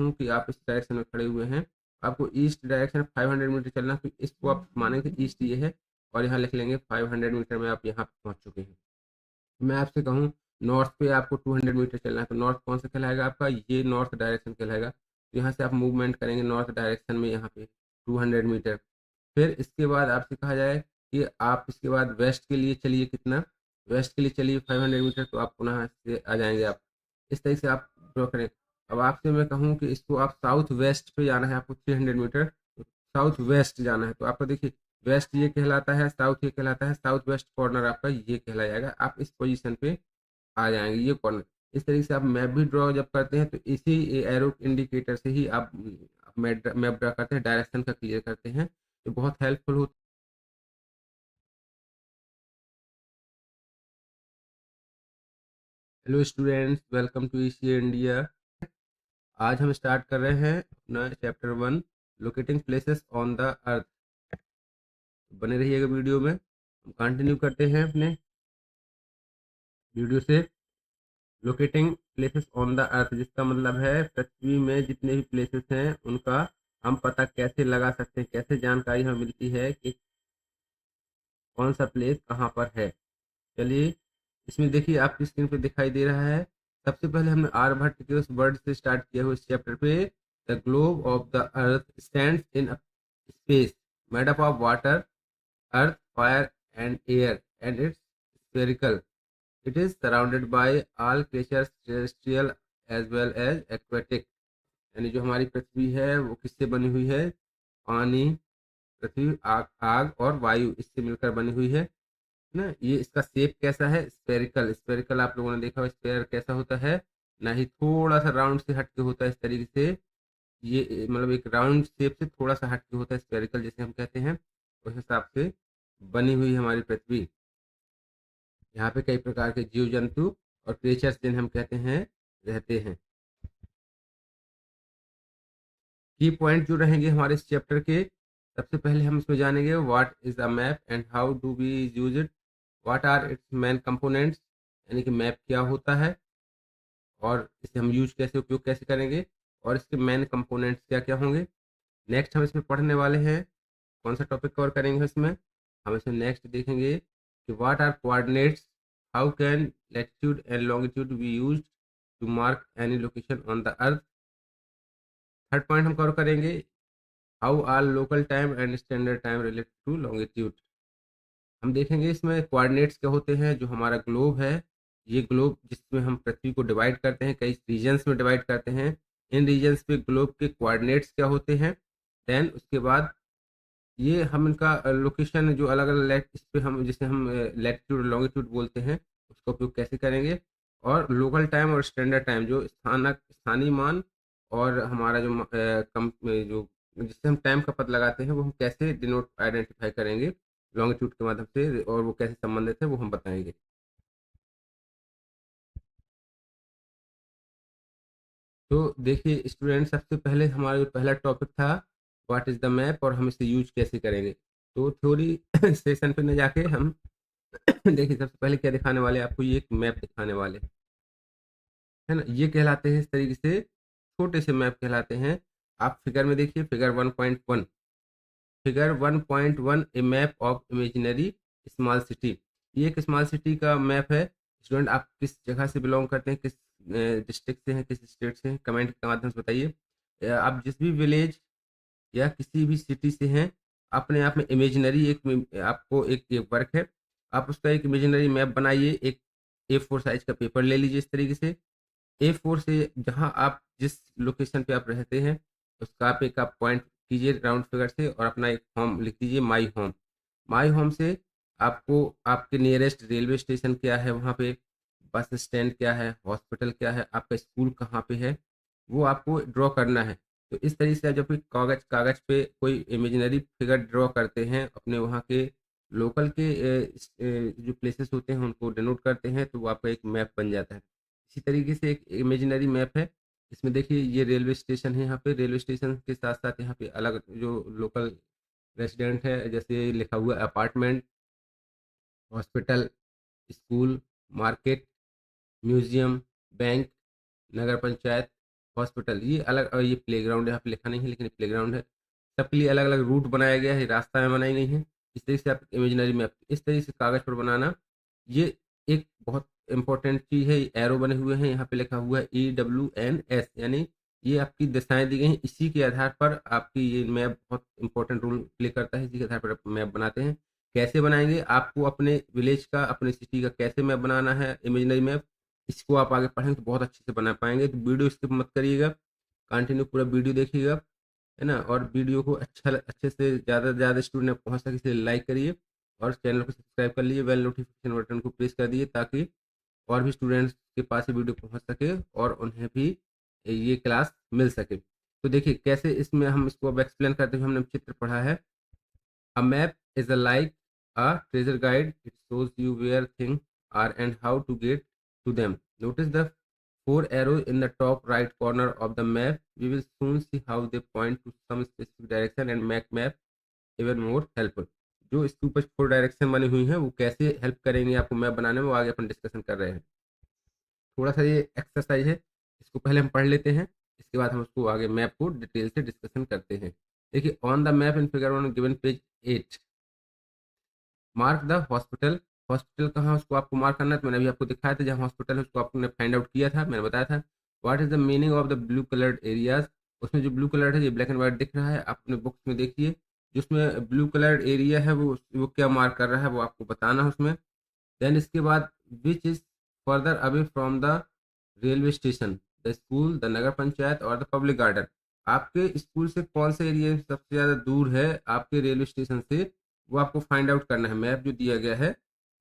हूँ कि आप इस डायरेक्शन में खड़े हुए हैं, आपको ईस्ट डायरेक्शन 500 मीटर चलना है, तो इसको आप मानेंगे ईस्ट ये है और यहाँ लिख लेंगे 500 मीटर में आप यहाँ पहुँच चुके हैं। मैं आपसे कहूँ नॉर्थ पे आपको 200 मीटर चलना है, तो नॉर्थ कौन सा कहलाएगा आपका, ये नॉर्थ डायरेक्शन कहलाएगा। तो यहाँ से आप मूवमेंट करेंगे नॉर्थ डायरेक्शन में यहाँ पे 200 मीटर। फिर इसके बाद आपसे कहा जाए कि आप इसके बाद वेस्ट के लिए चलिए कितना, वेस्ट के लिए चलिए 500 मीटर, तो आप पुनः से आ जाएंगे आप। इस तरह से आप ड्रॉ करें। अब आपसे मैं कहूँ कि इसको आप साउथ वेस्ट पे जाना है आपको 300 मीटर, तो साउथ वेस्ट जाना है, तो आपको देखिए वेस्ट ये कहलाता है, साउथ ये कहलाता है, साउथ वेस्ट कॉर्नर आपका ये कहलाया जाएगा। आप इस पोजीशन पे आ जाएंगे, ये कॉर्नर। इस तरीके से आप मैप भी ड्रॉ जब करते हैं तो इसी एरो इंडिकेटर से ही आप मैप ड्रॉ करते हैं, डायरेक्शन का क्लियर करते हैं, तो बहुत हेल्पफुल होता है। Hello students, welcome to ECA India. आज हम स्टार्ट कर रहे हैं अपना chapter 1, locating places on the earth. बने रहिएगा वीडियो में, हम कंटिन्यू करते हैं अपने वीडियो से। लोकेटिंग प्लेसेस ऑन द अर्थ, जिसका मतलब है पृथ्वी में जितने भी प्लेसेस हैं उनका हम पता कैसे लगा सकते हैं, कैसे जानकारी हमें मिलती है कि कौन सा प्लेस कहाँ पर है। चलिए, इसमें देखिए आपकी स्क्रीन पे दिखाई दे रहा है। सबसे पहले हमने आर्यभट्ट के उस वर्ड से स्टार्ट किया हुआ इस चैप्टर पे। The globe of the earth stands in space made up of water, earth, fire and air and it's spherical. It is surrounded by all creatures terrestrial as well as aquatic। यानी जो हमारी पृथ्वी है वो किससे बनी हुई है, पानी, पृथ्वी, आग, आग और वायु, इससे मिलकर बनी हुई है ना। ये इसका शेप कैसा है, स्फेरिकल। स्फेरिकल आप लोगों ने देखा, स्फेयर कैसा होता है, ना ही थोड़ा सा राउंड से हटके होता है इस तरीके से। ये मतलब एक राउंड शेप से थोड़ा सा हटके होता है, स्फेरिकल जिसे हम कहते हैं। उस हिसाब से बनी हुई हमारी पृथ्वी। यहाँ पे कई प्रकार के जीव जंतु और क्रिएचर्स जिन्हें हम कहते हैं रहते हैं। की पॉइंट जो रहेंगे हमारे इस चैप्टर के, सबसे पहले हम इसमें जानेंगे what is a map and how do we use it, what are its main components. यानी कि मैप क्या होता है और इसे हम यूज कैसे, उपयोग कैसे करेंगे, और इसके मेन कंपोनेंट्स क्या क्या होंगे। नेक्स्ट हम इसमें पढ़ने वाले हैं, कौन सा टॉपिक कवर करेंगे इसमें, हम इसमें नेक्स्ट देखेंगे कि what are coordinates, how can latitude and longitude be used to mark any location on the earth. Third point हम कवर करेंगे, how are local time and standard time related to longitude. हम देखेंगे इसमें coordinates क्या होते हैं। जो हमारा ग्लोब है, ये ग्लोब जिसमें हम पृथ्वी को डिवाइड करते हैं, कई रीजन्स में डिवाइड करते हैं, इन रीजन्स पे ग्लोब के कोऑर्डिनेट्स क्या होते हैं। देन उसके बाद ये हम इनका लोकेशन जो अलग अलग इस पे हम जिसे हम लैटिट्यूड लॉन्गिट्यूड बोलते हैं, उसका उपयोग कैसे करेंगे। और लोकल टाइम और स्टैंडर्ड टाइम, जो स्थानीय मान और हमारा जो जो जिससे हम टाइम का पता लगाते हैं, वो हम कैसे डिनोट आइडेंटिफाई करेंगे लॉन्गिट्यूड के माध्यम से, और वो कैसे संबंधित है वो हम बताएंगे। तो देखिए स्टूडेंट, सबसे पहले हमारा जो पहला टॉपिक था व्हाट इज द मैप और हम इसे यूज कैसे करेंगे। तो थ्योरी सेशन पे न जाके हम देखिए सबसे पहले क्या दिखाने वाले हैं आपको, ये एक मैप दिखाने वाले हैं, है ना। ये कहलाते हैं इस तरीके से, छोटे से मैप कहलाते हैं। आप फिगर में देखिए, figure 1.1, figure 1.1 A map of imaginary small city. ये एक स्मॉल सिटी का मैप है। स्टूडेंट, आप किस जगह से बिलोंग करते हैं, किस डिस्ट्रिक्ट से हैं, किस स्टेट से हैं, कमेंट के माध्यम से बताइए। आप जिस भी विलेज या किसी भी सिटी से हैं, अपने आप में इमेजिनरी एक आपको एक वर्क है, आप उसका एक इमेजिनरी मैप बनाइए। एक A4 साइज का पेपर ले लीजिए इस तरीके से। A4 से जहां आप जिस लोकेशन पे आप रहते हैं उसका आप एक आप पॉइंट कीजिए राउंड फिगर से, और अपना एक होम लिख दीजिए, माई होम। माई होम से आपको आपके नियरेस्ट रेलवे स्टेशन क्या है, वहाँ पे बस स्टैंड क्या है, हॉस्पिटल क्या है, आपका स्कूल कहाँ पे है, वो आपको ड्रॉ करना है। तो इस तरीके से आप जब कोई कागज कागज पे कोई इमेजिनरी फिगर ड्रॉ करते हैं अपने वहाँ के लोकल के जो प्लेसेस होते हैं उनको डिनोट करते हैं, तो वो आपका एक मैप बन जाता है। इसी तरीके से एक इमेजिनरी मैप है, इसमें देखिए ये रेलवे स्टेशन है, यहाँ पे रेलवे स्टेशन के साथ साथ यहाँ पे अलग जो लोकल रेसिडेंट है, जैसे लिखा हुआ apartment, hospital, school, market, museum, bank, nagar panchayat, hospital, ये अलग ये प्लेग्राउंड यहाँ पे लिखा नहीं है लेकिन प्लेग्राउंड है। सबके लिए अलग-अलग रूट बनाया गया है, रास्ताएँ बनाई गई हैं। इस तरीके से आप इमेजिनरी मैप इस तरीके से कागज़ पर बनाना, ये एक बहुत इम्पोर्टेंट चीज़ है। एरो बने हुए हैं, यहाँ पे लिखा हुआ है EWNS, यानी ये आपकी दिशाएँ दी गई हैं। इसी के आधार पर आपकी ये मैप बहुत इम्पोर्टेंट रोल प्ले करता है। इसी के आधार पर आप मैप बनाते हैं। कैसे बनाएँगे? आपको अपने विलेज का, अपने सिटी का कैसे मैप बनाना है, इमेजिनरी मैप, इसको आप आगे पढ़ेंगे तो बहुत अच्छे से बना पाएँगे। तो वीडियो स्किप मत करिएगा, कंटिन्यू पूरा वीडियो देखिएगा, है ना? और वीडियो को अच्छे से ज़्यादा से ज़्यादा स्टूडेंट तक पहुँच सके इसलिए लाइक करिए और चैनल को सब्सक्राइब कर लीजिए, बेल नोटिफिकेशन बटन को प्रेस कर दीजिए ताकि और भी स्टूडेंट्स के पास ये वीडियो पहुँच सके और उन्हें भी ये क्लास मिल सके। तो देखिए कैसे इसमें हम इसको अब एक्सप्लेन करते हुए हमने चित्र पढ़ा है। A map is a like a treasure guide. It shows you where things are and how to get to them. Notice the four arrows in the top right corner of the map. We will soon see how they point to some specific direction and make map even more helpful. जो इसके ऊपर 4 direction बनी हुई हैं वो कैसे help करेंगे आपको मैप बनाने में, वो आगे अपन डिस्कशन कर रहे हैं। थोड़ा सा ये एक्सरसाइज है, इसको पहले हम पढ़ लेते हैं, इसके बाद हम उसको आगे मैप को डिटेल से डिस्कशन करते हैं। देखिए on the map in figure 1 given page 8 mark the hospital. Hospital कहाँ उसको आपको मार्क करना है, तो मैंने अभी आपको दिखाया था जहाँ हॉस्पिटल है उसको आपने फाइंड आउट किया था, मैंने बताया था। What is the meaning of the blue coloured areas. उसमें जो ब्लू कलर है ये ब्लैक एंड व्हाइट दिख रहा है, आप अपने बुक्स में देखिए जिसमें ब्लू कलर्ड एरिया है वो क्या मार्क कर रहा है वो आपको बताना है उसमें। देन इसके बाद which is further away from the railway station, the school, the nagar panchayat और द पब्लिक गार्डन। आपके स्कूल से कौन सा एरिया सबसे ज़्यादा दूर है आपके रेलवे स्टेशन से, वो आपको फाइंड आउट करना है। मैप जो दिया गया है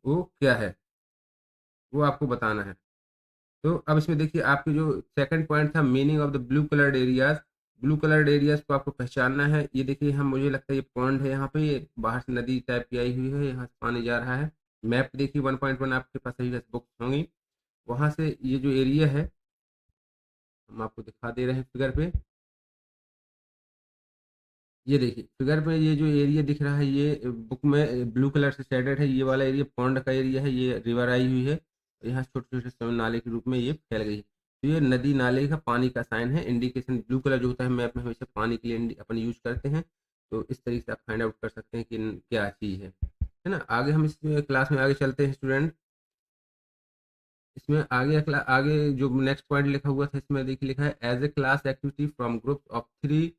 वो क्या है वो आपको बताना है। तो अब इसमें देखिए आपके जो सेकंड पॉइंट था meaning of the blue coloured areas, blue coloured areas को आपको पहचानना है। ये देखिए हम मुझे लगता है ये पॉन्ड है, यहाँ पे ये बाहर से नदी टाइप की आई हुई है, यहाँ से पानी जा रहा है। मैप देखिए 1.1 आपके पास सही बुक्स होंगी, वहाँ से ये जो एरिया है हम आपको दिखा दे रहे हैं फिगर पे। ये देखिए फिगर पे ये जो एरिया दिख रहा है ये बुक में ब्लू कलर से शेडेड है, ये वाला एरिया पॉन्ड का एरिया है, ये रिवर आई हुई है, यहाँ छोटे छोटे नाले के रूप में ये फैल गई है। तो ये नदी नाले का पानी का साइन है, इंडिकेशन ब्लू कलर जो होता है मैप में हमेशा पानी के लिए अपन यूज करते हैं। तो इस तरीके से आप फाइंड आउट कर सकते हैं कि क्या चीज़ है ना। आगे हम इस क्लास में आगे चलते हैं स्टूडेंट। इसमें आगे जो नेक्स्ट पॉइंट लिखा हुआ था इसमें देखिए लिखा है as a class activity from group of 3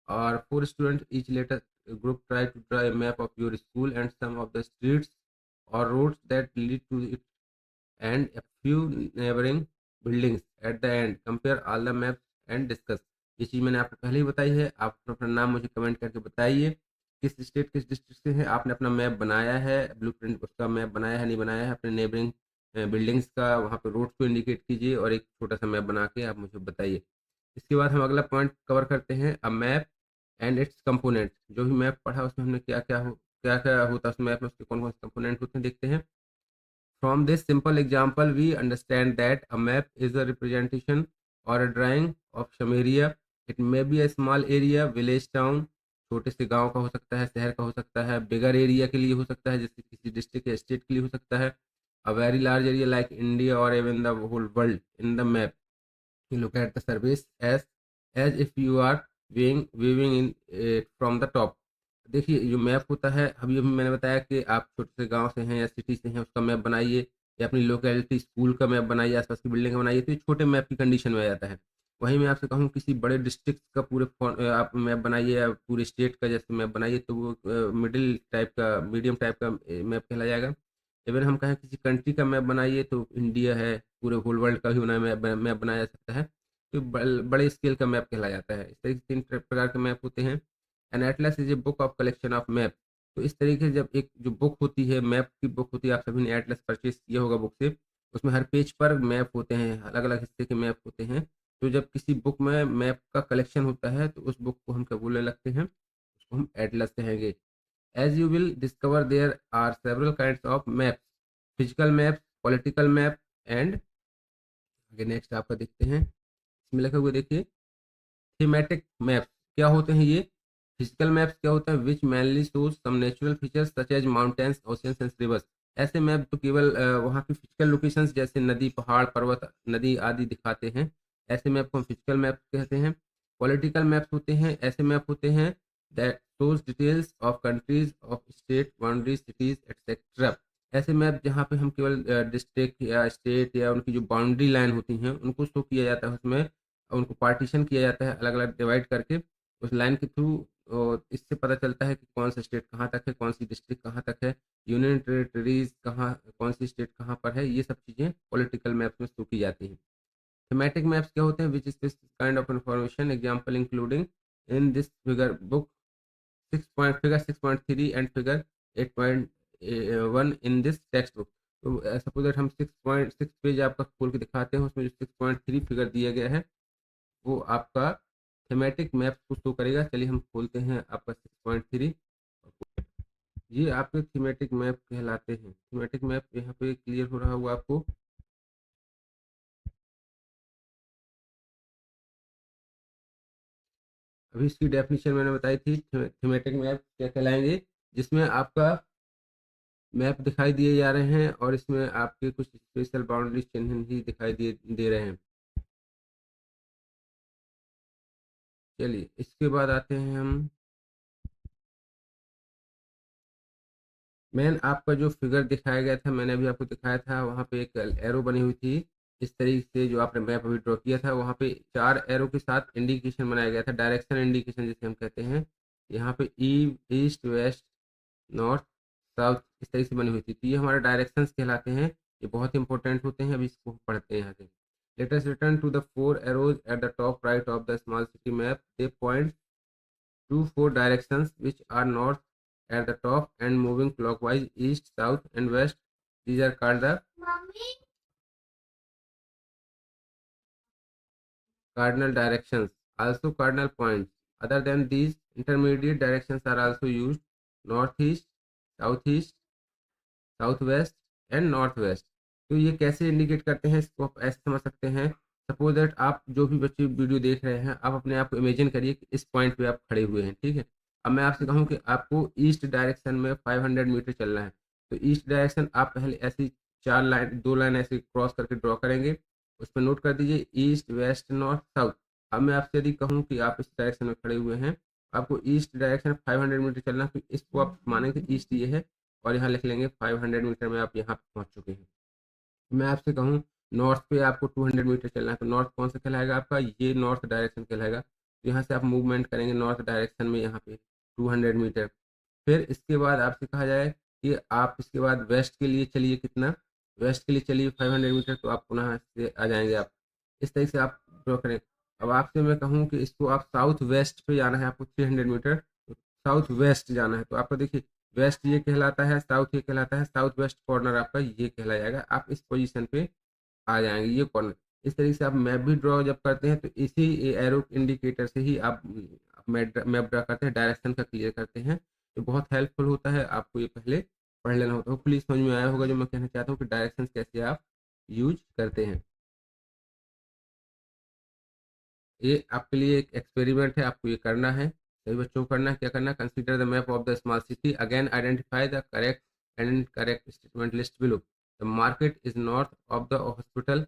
और 4 student each letter group try to draw a map of your school and some of the streets और roads that lead to it and a few neighboring buildings at the end, compare all the maps and discuss। ये चीज़ मैंने आपको पहले ही बताई है, आप अपना नाम मुझे कमेंट करके बताइए किस स्टेट किस डिस्ट्रिक्ट से है, आपने अपना मैप बनाया है, ब्लूप्रिंट उसका मैप बनाया है नहीं बनाया है, अपने नेबरिंग बिल्डिंग्स का वहाँ पे रोड्स को इंडिकेट कीजिए और एक छोटा सा मैप बना के आप मुझे बताइए। इसके बाद हम अगला पॉइंट कवर करते हैं अ मैप एंड इट्स कंपोनेंट। जो भी मैप पढ़ा उसमें हमने क्या क्या होता है उस मैप में, उसके कौन कौन से कंपोनेंट होते हैं देखते हैं। From this simple example, we understand that a map is a representation or a drawing of some area. It may be a small area, village, town, छोटे से गांव का हो सकता है, शहर का हो सकता है, बिगर एरिया के लिए हो सकता है जैसे किसी डिस्ट्रिक्ट या स्टेट के लिए हो सकता है। A very large area like India और even the whole world in the map, you look at the surface as if you are viewing in from the top। देखिए जो मैप होता है अभी अभी मैंने बताया कि आप छोटे से गांव से हैं या सिटी से हैं उसका मैप बनाइए या अपनी लोकेलिटी स्कूल का मैप बनाइए, आसपास की बिल्डिंग का बनाइए, तो ये छोटे मैप की कंडीशन में आ जाता है। वहीं मैं आपसे कहूँ किसी बड़े डिस्ट्रिक्ट का पूरे आप मैप बनाइए या पूरे स्टेट का जैसे मैप बनाइए तो वो मिडिल टाइप का मीडियम टाइप का मैप कहला जाएगा। इवन हम कहें किसी कंट्री का मैप बनाइए तो इंडिया है, पूरे होल वर्ल्ड का भी बना मैप बनाया जा सकता है, तो बड़े स्केल का मैप कहला जाता है। इस तरीके से 3 प्रकार के मैप होते हैं। An atlas is a book of collection of map. तो इस तरीके से जब एक जो बुक होती है मैप की बुक होती है, आप सभी ने एटलस परचेज किया होगा बुक से, उसमें हर पेज पर मैप होते हैं, अलग अलग हिस्से के मैप होते हैं। तो जब किसी बुक में मैप का कलेक्शन होता है तो उस बुक को हम क्या बोलने लगते हैं, उसको हम एटलस कहेंगे। As you will discover, there are several kinds of maps: physical maps, political map and आगे नेक्स्ट आपका देखते हैं इसमें लिखा हुआ देखिए थीमेटिक मैप्स क्या होते हैं ये। फिजिकल मैप्स क्या होता है, which mainly shows some natural features such as mountains, oceans and rivers. ऐसे मैप तो केवल वहाँ की फिजिकल लोकेशंस जैसे नदी, पहाड़, पर्वत, नदी आदि दिखाते हैं। ऐसे मैप को हम फिजिकल मैप कहते हैं। पॉलिटिकल मैप्स होते हैं, ऐसे मैप होते हैं that shows details of countries, of state boundaries, cities etcetera. ऐसे मैप जहाँ पे हम केवल डिस्ट्रिक्ट या स्टेट या उनकी जो बाउंड्री लाइन होती हैं उनको शो किया जाता है उसमें, उनको पार्टीशन किया जाता है अलग अलग डिवाइड करके उस लाइन के थ्रू। और इससे पता चलता है कि कौन सा स्टेट कहाँ तक है, कौन सी डिस्ट्रिक्ट कहाँ तक है, यूनियन टेरिटरीज कहाँ, कौन सी स्टेट कहाँ पर है, ये सब चीज़ें पॉलिटिकल मैप्स में शो की जाती हैं। थीमेटिक मैप्स क्या होते हैं? Which is this kind of information example including in this figure book 6.3 and figure 8.1 in this text book. तो सपोज दैट हम 6.6 पेज आपका खोल के दिखाते हैं, उसमें जो 6.3 फिगर दिया गया है वो आपका थीमेटिक मैप को शो करेगा। चलिए हम खोलते हैं आपका 6.3। ये आपके थीमेटिक मैप कहलाते हैं। थीमेटिक मैप यहाँ पे क्लियर हो रहा होगा आपको। अभी इसकी डेफिनेशन मैंने बताई थी, थीमेटिक मैप क्या कहलाएंगे? जिसमें आपका मैप दिखाई दिए जा रहे हैं और इसमें आपके कुछ स्पेशल बाउंड्री चिन्ह ही दिखाई दे रहे हैं। चलिए इसके बाद आते हैं हम मैन। आपका जो फिगर दिखाया गया था, मैंने अभी आपको दिखाया था, वहाँ पे एक एरो बनी हुई थी इस तरीके से, जो आपने मैप अभी ड्रॉ किया था वहाँ पे 4 एरो के साथ इंडिकेशन बनाया गया था, डायरेक्शन इंडिकेशन जिसे हम कहते हैं। यहाँ पे ईस्ट, वेस्ट, नॉर्थ, साउथ इस तरीके से बनी हुई थी। तो ये हमारे डायरेक्शंस कहलाते हैं, ये बहुत इंपॉर्टेंट होते हैं। अभी इसको पढ़ते हैं यहाँ से। Let us return to the 4 arrows at the top right of the small city map. They point to 4 directions which are north at the top and moving clockwise east, south and west. These are called the cardinal directions, also cardinal points. Other than these, intermediate directions are also used: northeast, southeast, south west and north west. तो ये कैसे indicate करते हैं, इसको आप ऐसे समझ सकते हैं। सपोज दैट आप जो भी बच्चे वीडियो देख रहे हैं, आप अपने आप को इमेजिन करिए कि इस पॉइंट पे आप खड़े हुए हैं, ठीक है। अब मैं आपसे कहूँ कि आपको ईस्ट डायरेक्शन में 500 मीटर चलना है, तो ईस्ट डायरेक्शन आप पहले ऐसी 4 लाइन, 2 लाइन ऐसे क्रॉस करके ड्रॉ करेंगे। उसमें नोट कर दीजिए ईस्ट, वेस्ट, नॉर्थ, साउथ। अब मैं आपसे यदि कहूँ कि आप इस डायरेक्शन में खड़े हुए हैं, आपको ईस्ट डायरेक्शन 500 मीटर चलना है, तो इसको आप मानेंगे ईस्ट ये है और यहाँ लिख लेंगे 500 मीटर में आप यहाँ पहुँच चुके हैं। मैं आपसे कहूँ नॉर्थ पे आपको 200 मीटर चलना है, तो नॉर्थ कौन सा कहलाएगा आपका? ये नॉर्थ डायरेक्शन कहलाएगा। तो यहाँ से आप मूवमेंट करेंगे नॉर्थ डायरेक्शन में यहाँ पे 200 मीटर। फिर इसके बाद आपसे कहा जाए कि आप इसके बाद वेस्ट के लिए चलिए, कितना? वेस्ट के लिए चलिए 500 मीटर, तो आप पुनः से आ जाएंगे आप। इस तरीके से आप ड्रॉ करें। अब आपसे मैं कहूँ कि इसको आप साउथ वेस्ट पे जाना है आपको 300 मीटर, तो साउथ वेस्ट जाना है, तो आपको देखिए वेस्ट ये कहलाता है, साउथ ये कहलाता है, साउथ वेस्ट कॉर्नर आपका ये कहला जाएगा। आप इस पोजीशन पे आ जाएंगे, ये कॉर्नर। इस तरीके से आप मैप भी ड्रॉ जब करते हैं तो इसी एरो इंडिकेटर से ही आप मैप ड्रा करते हैं, डायरेक्शन का क्लियर करते हैं। तो बहुत हेल्पफुल होता है, आपको ये पहले पढ़ लेना होता है। होपफुली समझ में आया होगा जो मैं कहना चाहता हूँ कि डायरेक्शन कैसे आप यूज करते हैं। ये आपके लिए एक एक्सपेरिमेंट है, आपको ये करना है, सभी बच्चों को करना है। क्या करना है? Consider the map of the small city, again identify the correct and incorrect statement list below. The market is north of the hospital.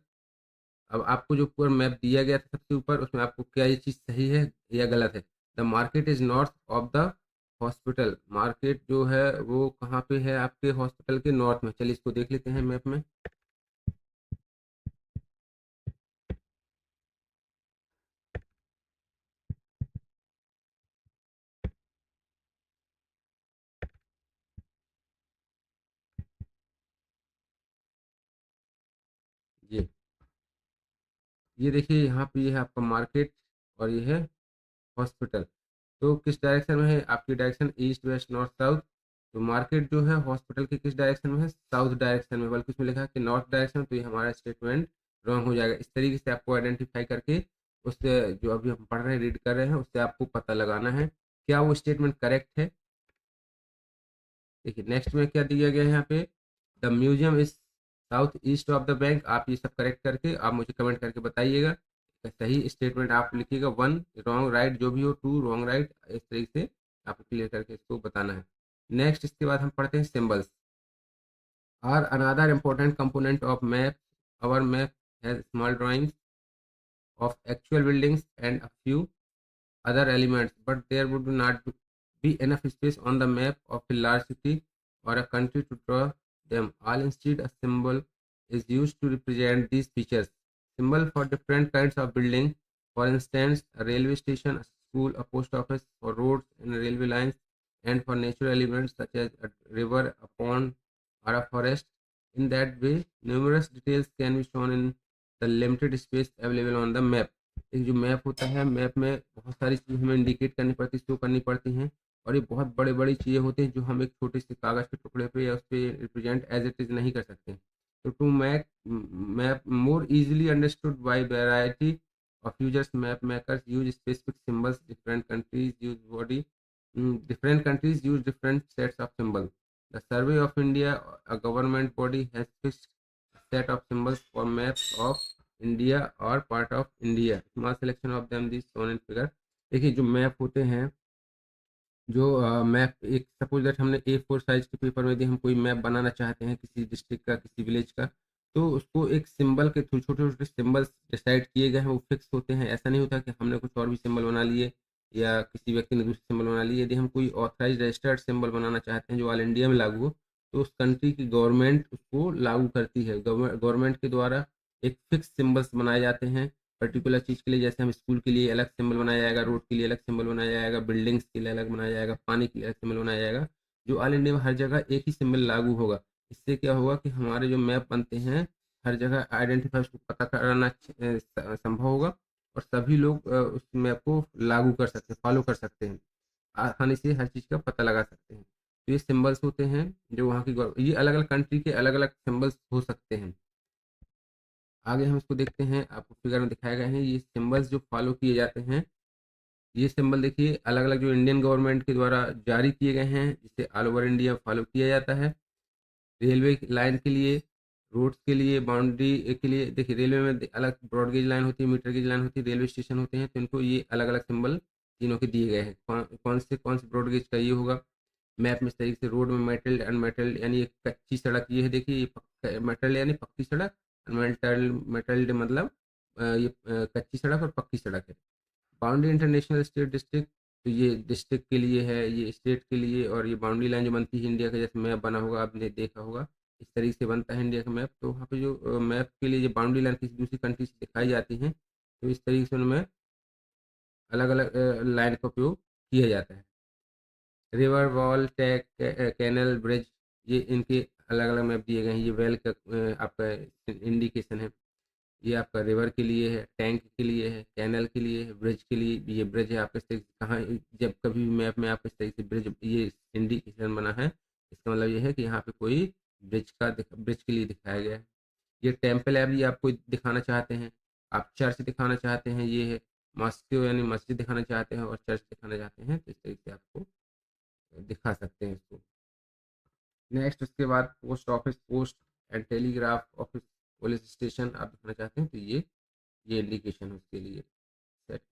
अब आपको जो पूरा मैप दिया गया था सबसे ऊपर, उसमें आपको क्या ये चीज़ सही है या गलत है? The market is north of the hospital. Market जो है वो कहाँ पे है? आपके हॉस्पिटल के नॉर्थ में। चलिए इसको देख लेते हैं मैप में। ये देखिए यहाँ पे ये है आपका मार्केट और ये है हॉस्पिटल। तो किस डायरेक्शन में है? आपकी direction east, west, north, south. तो मार्केट जो है हॉस्पिटल के किस डायरेक्शन में है? साउथ डायरेक्शन में, बल्कि उसमें लिखा है कि नॉर्थ डायरेक्शन। तो ये हमारा स्टेटमेंट रॉन्ग हो जाएगा। इस तरीके से आपको आइडेंटिफाई करके उससे जो अभी हम पढ़ रहे हैं, रीड कर रहे हैं, उससे आपको पता लगाना है क्या वो स्टेटमेंट करेक्ट है। देखिए नेक्स्ट में क्या दिया गया है यहाँ पे, the museum is south east of the bank. आप ये सब करेक्ट करके आप मुझे कमेंट करके बताइएगा। सही स्टेटमेंट आप लिखिएगा, 1 रॉन्ग राइट जो भी हो, 2 रॉन्ग राइट, इस तरीके से आपको क्लियर करके इसको बताना है। नेक्स्ट इसके बाद हम पढ़ते हैं symbols are another important component of map. Our map has small drawings of actual buildings and a few other elements, but there would not be enough space on the map of a large city or a country to draw them all. Instead, a symbol is used to represent these features. Symbol for different kinds of building, for instance, a railway station, a school, a post office, for roads and railway lines, and for natural elements such as a river, a pond, or a forest. In that way, numerous details can be shown in the limited space available on the map. एक जो map होता है, map में बहुत सारी चीज़ें हमें indicate करनी पड़ती, शो करनी पड़ती हैं, और ये बहुत बड़ी-बड़ी चीज़ें होती हैं जो हम एक छोटे से कागज़ के टुकड़े पे या उस पे रिप्रेजेंट एज़ इट इज़ नहीं कर सकते। तो to make map more easily understood by variety of users, map makers use specific symbols, different countries use different sets of symbols. The Survey of India, a government body, has fixed set of symbols for maps of India और part of India. Small selection of them this shown in figure. देखिए जो map होते हैं, जो map, एक suppose that हमने A4 size के paper में यदि हम कोई मैप बनाना चाहते हैं किसी डिस्ट्रिक्ट का, किसी विलेज का, तो उसको एक सिंबल के थ्रू, छोटे छोटे सिंबल्स डिसाइड किए गए हैं, वो फिक्स होते हैं। ऐसा नहीं होता कि हमने कुछ और भी सिंबल बना लिए या किसी व्यक्ति ने दूसरे सिंबल बना लिए। यदि हम कोई ऑथराइज रजिस्टर्ड सिंबल बनाना चाहते हैं जो ऑल इंडिया में लागू हो, तो उस कंट्री की गवर्नमेंट उसको लागू करती है। गवर्नमेंट के द्वारा एक फिक्स सिंबल्स बनाए जाते हैं पर्टिकुलर चीज़ के लिए। जैसे हम स्कूल के लिए अलग सिंबल बनाया जाएगा, रोड के लिए अलग सिंबल बनाया जाएगा, बिल्डिंग्स के लिए अलग बनाया जाएगा, पानी के लिए अलग सिंबल बनाया जाएगा, जो ऑल इंडिया में हर जगह एक ही सिंबल लागू होगा। इससे क्या होगा कि हमारे जो मैप बनते हैं हर जगह आइडेंटिफाई, उसको पता कराना संभव होगा, और सभी लोग उस मैप को लागू कर सकते हैं, फॉलो कर सकते हैं, आसानी से हर चीज़ का पता लगा सकते हैं। तो ये सिंबल्स होते हैं जो वहाँ की ये अलग अलग कंट्री के अलग अलग सिंबल्स हो सकते हैं। आगे हम इसको देखते हैं, आपको फिगर में दिखाए गए हैं ये सिंबल्स जो फॉलो किए जाते हैं। ये सिंबल देखिए अलग अलग जो इंडियन गवर्नमेंट के द्वारा जारी किए गए हैं, जिसे ऑल ओवर इंडिया फॉलो किया जाता है। रेलवे लाइन के लिए, रोड्स के लिए, बाउंड्री के लिए, देखिए रेलवे में अलग ब्रॉड गेज लाइन होती है, मीटर गेज लाइन होती है, रेलवे स्टेशन होते हैं, तो इनको ये अलग अलग सिंबल तीनों के दिए गए हैं। कौन से ब्रॉड गेज का ये होगा मैप में। इस तरीके से रोड में मेटल्ड अनमेटल्ड, यानी एक कच्ची सड़क ये है, देखिए ये मेटल्ड यानी पक्की सड़क, अनमेटल्ड मेटल्ड मतलब ये कच्ची सड़क और पक्की सड़क है। बाउंड्री इंटरनेशनल स्टेट डिस्ट्रिक्ट, तो ये डिस्ट्रिक्ट के लिए है, ये स्टेट के लिए, और ये बाउंड्री लाइन जो बनती है इंडिया का, जैसे मैप बना होगा आपने देखा होगा इस तरीके से बनता है इंडिया का मैप। तो वहाँ पे जो मैप के लिए जो बाउंड्री लाइन किसी दूसरी कंट्री से दिखाई जाती हैं, तो इस तरीके से उनमें अलग अलग लाइन का उपयोग किया जाता है। River, wall, tag, canal, bridge, ये इनके अलग अलग मैप दिए गए हैं। ये वेल का आपका इंडिकेशन है। ये आपका रिवर के लिए है, टैंक के लिए है, कैनल के लिए है, ब्रिज के लिए। ये ब्रिज है आपका, इस तरीके से कहाँ, जब कभी भी मैप में आपको इस तरीके से ब्रिज ये इंडिकेशन बना है, इसका मतलब ये है कि यहाँ पे कोई ब्रिज के लिए दिखाया गया है। ये टेम्पल है, अभी आपको दिखाना चाहते हैं, आप चर्च दिखाना चाहते हैं, ये है मॉस्क यानी मस्जिद दिखाना चाहते हैं और चर्च दिखाना चाहते हैं, तो इस तरीके से आपको दिखा सकते हैं इसको। नेक्स्ट उसके बाद post office, post and telegraph office, police station आप दिखाना चाहते हैं, तो ये इंडिकेशन है उसके लिए।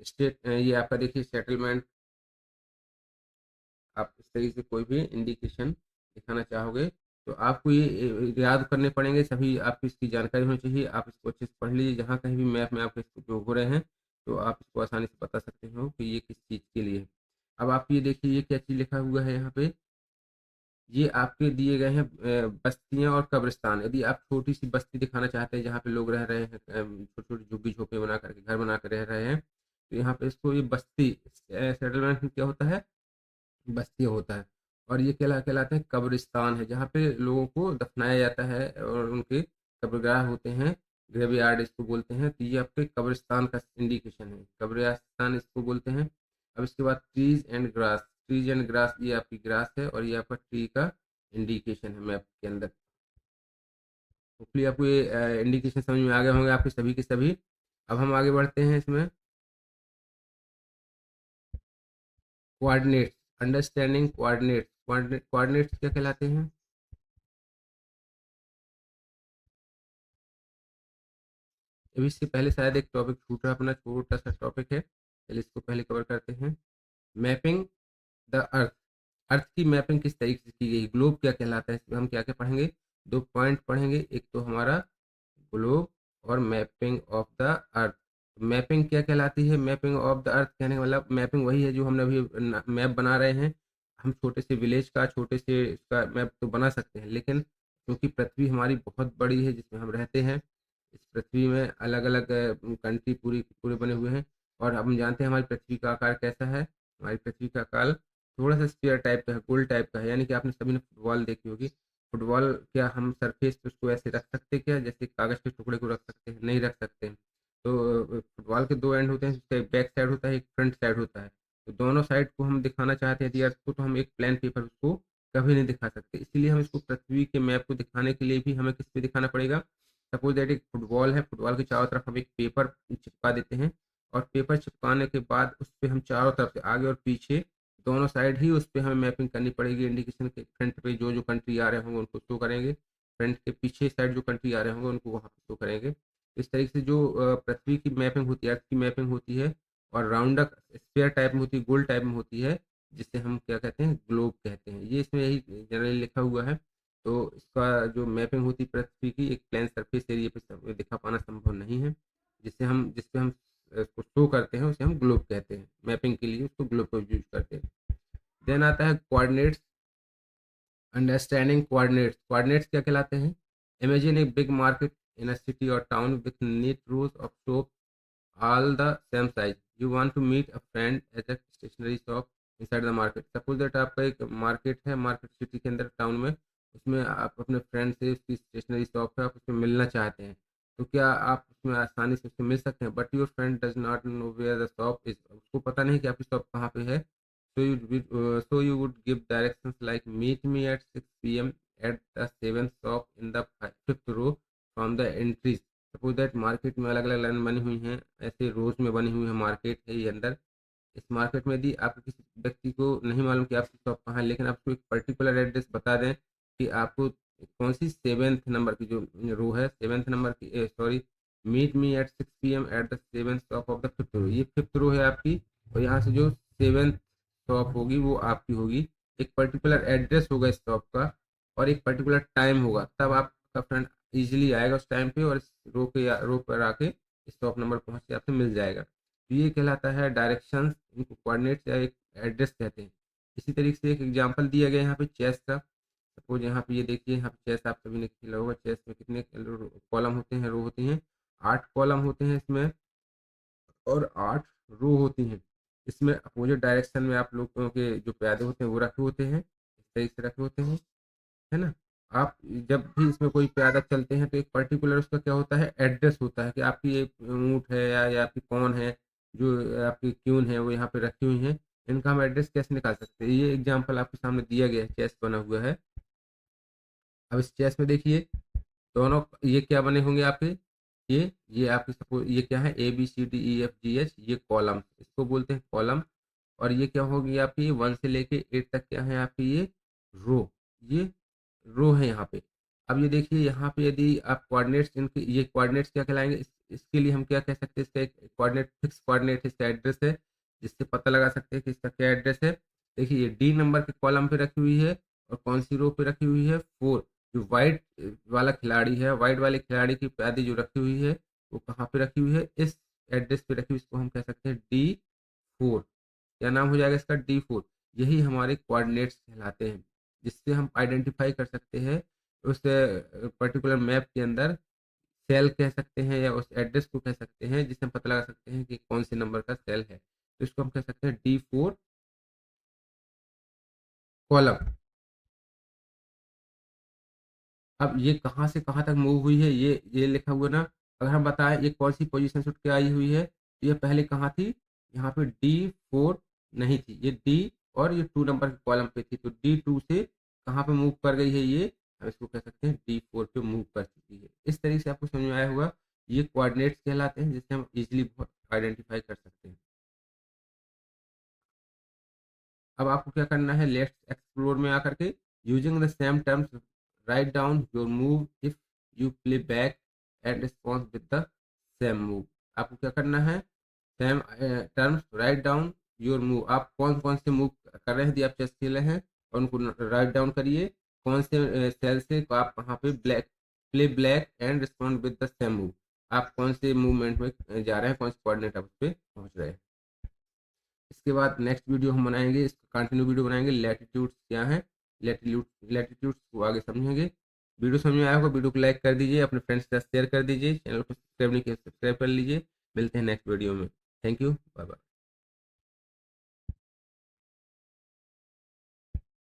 स्टेट, ये आपका देखिए सेटलमेंट, आप इस तरीके से कोई भी इंडिकेशन दिखाना चाहोगे तो आपको ये याद करने पड़ेंगे सभी, आपको इसकी जानकारी होनी चाहिए। आप इसको अच्छे से पढ़ लीजिए, जहाँ कहीं भी मैप में आपके इसके उपयोग हो रहे हैं, तो आप इसको आसानी से बता सकते हो कि ये किस चीज़ के लिए है। अब आप ये देखिए ये क्या चीज़ लिखा हुआ है यहाँ पे, ये आपके दिए गए हैं बस्तियाँ और कब्रिस्तान। यदि आप छोटी सी बस्ती दिखाना चाहते हैं जहाँ पे लोग रह रहे हैं, छोटे छोटे झुग्गी झोपड़े बना करके घर बना कर रह रहे हैं, तो यहाँ पे इसको ये बस्ती, सेटलमेंट में क्या होता है, बस्ती होता है। और ये कहलाते हैं कब्रिस्तान है, जहाँ पे लोगों को दफनाया जाता है और उनके कब्रगाह होते हैं, ग्रेवयार्ड इसको बोलते हैं। तो ये आपके कब्रिस्तान का इंडिकेशन है, कब्रिस्तान इसको बोलते हैं। अब इसके बाद trees and grass, trees and grass, ये आपकी ग्रास है और ये आपका ट्री का इंडिकेशन है मैप के अंदर। होपफुली आपको ये इंडिकेशन समझ में आ गए होंगे आपके सभी के सभी। अब हम आगे बढ़ते हैं इसमें, कोऑर्डिनेट्स, अंडरस्टैंडिंग कोऑर्डिनेट्स। कोऑर्डिनेट्स क्या कहलाते हैं, अभी इससे पहले शायद एक टॉपिक छूटा, अपना छोटा सा टॉपिक है, चलिए इसको पहले कवर करते हैं। मैपिंग द अर्थ, अर्थ की मैपिंग किस तरीके से की गई, ग्लोब क्या कहलाता है, इसमें हम क्या क्या पढ़ेंगे, दो पॉइंट पढ़ेंगे, एक तो हमारा ग्लोब और mapping of the earth. Mapping क्या कहलाती है? मैपिंग ऑफ द अर्थ कहने का मतलब मैपिंग वही है जो हमने अभी मैप बना रहे हैं। हम छोटे से विलेज का, छोटे से इसका मैप तो बना सकते हैं, लेकिन क्योंकि पृथ्वी हमारी बहुत बड़ी है जिसमें हम रहते हैं, इस पृथ्वी में अलग अलग कंट्री पूरी पूरे बने हुए हैं। और हम जानते हैं हमारी पृथ्वी का आकार कैसा है। हमारी पृथ्वी का आकार थोड़ा सा स्फीयर टाइप का है, गोल टाइप का है, यानी कि आपने सभी ने फुटबॉल देखी होगी। फुटबॉल क्या हम सरफेस पे उसको ऐसे रख सकते क्या, जैसे कागज के टुकड़े को रख सकते हैं? नहीं रख सकते हैं। तो फुटबॉल के दो एंड होते हैं, जिसका एक बैक साइड होता है, एक फ्रंट साइड होता है। तो दोनों साइड को हम दिखाना चाहते हैं यदि अर्थ को, तो हम एक प्लेन पेपर उसको कभी नहीं दिखा सकते। इसीलिए हम इसको पृथ्वी के मैप को दिखाने के लिए भी हमें किस पे दिखाना पड़ेगा? सपोज दैट एक फुटबॉल है, फुटबॉल के चारों तरफ हम एक पेपर चिपका देते हैं, और पेपर चिपकाने के बाद उस पे हम चारों तरफ से आगे और पीछे दोनों साइड ही उस पे हमें मैपिंग करनी पड़ेगी। इंडिकेशन के फ्रंट पे जो जो कंट्री आ रहे होंगे उनको शो करेंगे, फ्रंट के पीछे साइड जो कंट्री आ रहे होंगे उनको वहाँ पे शो करेंगे। इस तरीके से जो पृथ्वी की मैपिंग होती है, अर्थ की मैपिंग होती है, और राउंडक स्फीयर टाइप में होती है, गोल टाइप में होती है, जिसे हम क्या कहते हैं? ग्लोब कहते हैं। ये इसमें यही जनरली लिखा हुआ है। तो इसका जो मैपिंग होती है पृथ्वी की, एक प्लेन सरफेस एरिया पे दिखा पाना संभव नहीं है। जिस पे हम उसको शो करते हैं उसे हम ग्लोब कहते हैं। मैपिंग के लिए उसको ग्लोब का यूज करते हैं। देन आता है कोऑर्डिनेट्स। Understanding coordinates. कोऑर्डिनेट्स क्या कहलाते हैं? Imagine a big market in a city और town with neat rows of shops all the same size. You want to meet a friend at a stationery shop inside the market. Suppose that आपका एक market है, market city के अंदर, town में, उसमें आप अपने फ्रेंड से, उसकी स्टेशनरी शॉप है, आप उसमें मिलना चाहते हैं। तो क्या आप उसमें आसानी से उससे मिल सकते हैं? But your friend does not know where the shop is. उसको पता नहीं कि आपकी शॉप कहाँ पे है। So you would give directions like meet me at 6 p.m. at the seventh shop in the fifth row from the entries. Suppose that market में अलग अलग लाइन बनी हुई हैं, ऐसे रोज में बनी हुई है, मार्केट है ये अंदर। इस मार्केट में यदि आप किसी व्यक्ति को नहीं मालूम कि आपकी शॉप कहाँ है, लेकिन आपको एक पर्टिकुलर एड्रेस बता दें कि आपको कौन सी सेवेंथ नंबर की जो रो है, सेवेंथ नंबर की, sorry, meet me at 6 p.m. At the seventh shop of the fifth row, ये फिफ्थ रो है आपकी। और यहाँ से जो सेवेंथ शॉप होगी वो आपकी होगी। एक पर्टिकुलर एड्रेस होगा इस शॉप का, और एक पर्टिकुलर टाइम होगा, तब आपका फ्रेंड इजीली आएगा उस टाइम पे, और इस रो पर आके इस शॉप नंबर पहुंच के आपसे मिल जाएगा। तो ये कहलाता है डायरेक्शंस, इनको कोऑर्डिनेट्स या एक एड्रेस कहते हैं। इसी तरीके से एक एग्जांपल दिया गया यहाँ पे चेस का। सपोज यहाँ पे ये देखिए, यहाँ पे चेस आप सभी ने खेला होगा। चेस में कितने कॉलम होते हैं, रो होती हैं? 8 कॉलम होते हैं इसमें, और 8 रो होती हैं। इसमें अपोजिट डायरेक्शन में आप लोगों के जो प्यादे होते हैं वो रखे होते हैं, इस तरीके से रखे होते हैं, है ना? आप जब भी इसमें कोई प्यादा चलते हैं तो एक पर्टिकुलर उसका क्या होता है? एड्रेस होता है कि आपकी ये ऊँट है या आपकी कौन है, जो आपकी क्यून है वो यहाँ पे रखी हुई हैं। इनका हम एड्रेस कैसे निकाल सकते हैं? ये एग्जांपल आपके सामने दिया गया है, चेस बना हुआ है। अब इस चेस में देखिए, दोनों ये क्या बने होंगे आपके? ये आपके सपोज ये क्या है? ABCDEFGH, ये कॉलम, इसको बोलते हैं कॉलम। और ये क्या होगी आपकी? 1 से लेके 8 तक क्या है आपकी? ये रो, ये रो है यहाँ पे। अब ये देखिए यहाँ पे यदि आप कोऑर्डिनेट्स, इनके ये कोऑर्डिनेट्स क्या कहलाएंगे? इसके लिए हम क्या कह सकते हैं? इसका एक कोऑर्डिनेट, फिक्स कोऑर्डिनेट इसका एड्रेस है, जिससे पता लगा सकते हैं कि इसका क्या एड्रेस है। देखिए ये डी नंबर के कॉलम पे रखी हुई है, और कौन सी रो पे रखी हुई है? 4। जो वाइट वाला खिलाड़ी है, वाइट वाले खिलाड़ी की प्यादी जो रखी हुई है, वो कहाँ पे रखी हुई है? इस एड्रेस पे रखी हुई। इसको हम कह सकते हैं D4। क्या नाम हो जाएगा इसका? D4। यही हमारे कोऑर्डिनेट्स कहलाते हैं, जिससे हम आइडेंटिफाई कर सकते हैं उस पर्टिकुलर मैप के अंदर सेल कह सकते हैं, या उस एड्रेस को कह सकते हैं, जिससे हम पता लगा सकते हैं कि कौन से नंबर का सेल है। तो इसको हम कह सकते हैं D4 कॉलम। अब ये कहाँ से कहाँ तक मूव हुई है, ये लिखा हुआ ना। अगर हम बताएं ये कौन सी पोजीशन से उठ के आई हुई है, तो ये पहले कहाँ थी? यहाँ पे D4 नहीं थी, ये डी और ये 2 नंबर के कॉलम पे थी। तो D2 से कहाँ पे मूव कर गई है ये? हम इसको कह सकते हैं D4 पे मूव कर चुकी है। इस तरीके से आपको समझ में आया होगा। ये कोऑर्डिनेट्स कहलाते हैं, जिससे हम इजीली बहुत आइडेंटिफाई कर सकते हैं। अब आपको क्या करना है? लेट्स एक्सप्लोर में आकर के, using the same terms, write down your move if you play back and response with the same move. आपको क्या करना है? Same terms, write down your move. आप कौन कौन से मूव कर रहे हैं, यदि आप चेस खेल रहे हैं, और उनको राइट डाउन करिए। कौन से सेल से आप कहाँ पे black play black and respond with the same move. आप कौन से मूवमेंट में जा रहे हैं, कौन से कोऑर्डिनेट आप उस पे पहुँच रहे हैं। इसके बाद नेक्स्ट वीडियो हम बनाएंगे, इसका कंटिन्यू वीडियो बनाएंगे, लैटिट्यूड्स क्या है, लैटिट्यूड्स को आगे समझेंगे। वीडियो समझ में आया होगा, वीडियो को लाइक कर दीजिए, अपने फ्रेंड्स के साथ शेयर कर दीजिए, चैनल को सब्सक्राइब नहीं किया सब्सक्राइब कर लीजिए। मिलते हैं नेक्स्ट वीडियो में। Thank you, bye bye.